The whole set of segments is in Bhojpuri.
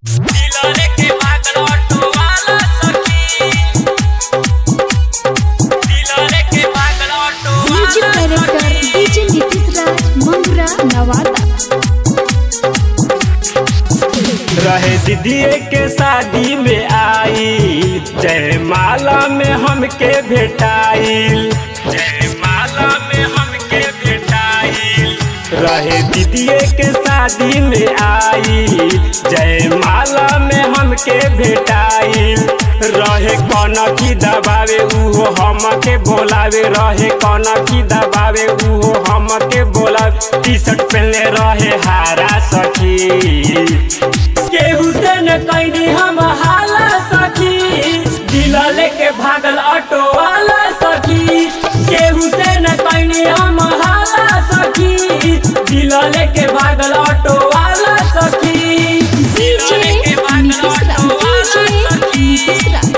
दिलरे के भागल ऑटो वाला सखी, दिलरे के भागल auto music director DJ Nitish Raj Mangra Nawada. रहे दीदी के शादी में आई, जयमाला में हमके भेटाइल, जयमाला में हमके भेटाइल। रहे दीदी के शादी में आई, जयमाला में हमके भेटाइल। रहे कनखी दबावे उहो हमके बोलावे, रहे कनखी दबावे उहो हमके बोलावे। टी शर्ट पहनले रहे हारा सखी, केहू से न कैनी हम हाला सखी, दिल लेके भागल ऑटो वाला सखी। केहू से न कैनी हम हाला सखी, दिल लेके भागल ऑटो वाला सखी। डीजे नीतीश राज नीतीश राज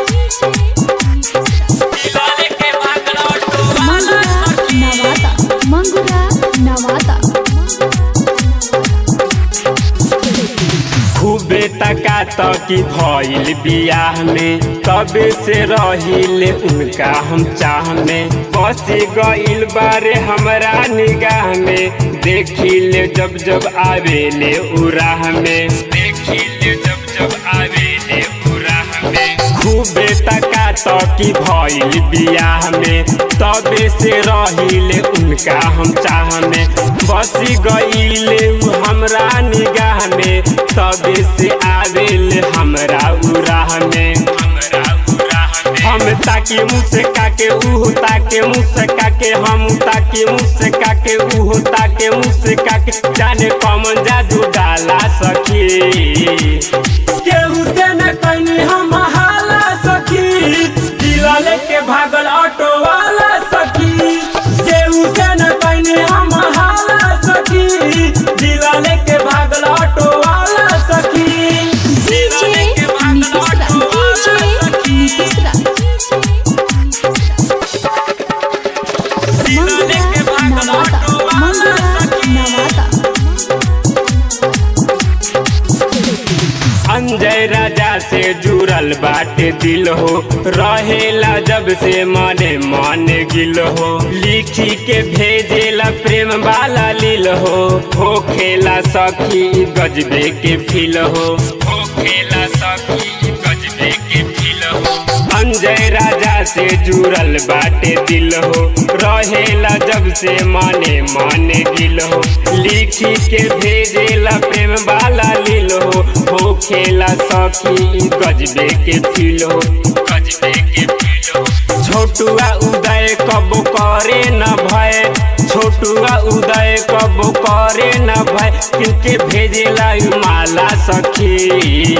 दिल लेके भागल ऑटो वाला मंगरा सखी। नवादा मंगरा नवादा। खूबे तका तकी भइल बियाह में, तबे से रहिले उनका हम चाह में। बस गइल बारे हमरा निगाह में, देखिले जब जब आवेले उराह में, देखिले जब जब आवेले उराह में। खूबे तका तकी भइल बियाह में, तबे से रहिले उनका हम चाह में। बस गइले हमरा निगाह में, तबे से आवेले हमरा उराह में, हमरा उराह में। हम ताके मुँह से काके उहो ताके मुँह से काके, हम ताके मुँह से काके उहो ताके मुँह से काके। जाने कौन जादू डाला सखी, केहू से न कैनी हम हाला सखी, दिल लेके भागल ऑटो वाला सखी। केहू से न कैनी हम हाला सखी, दिल लेके भागल ऑटो वाला सखी। डीजे नीतीश राज डीजे नीतीश राज मंगरा नवादा मंगरा नवादा। अंजय राजा से जुड़ल बाटे दिल हो, रहेला जब से मने मन गिल हो। लिखी के भेजेला प्रेम वाला लील हो खेला सखी गजबे के फील हो खेला सखी गजबे के फील हो। अंजय राजा से जुड़ल बाटे दिल हो, रहेला जब से मने मन गिल हो। लिखी के भेजेला प्रेम वाला लील हो खेला सखी गजबे के फील हो गजबे के फील हो। छोटुआ उदय कबो करे न भय, छोटुआ उदय कबो करे न भय, किनके भेजेला माला सखी।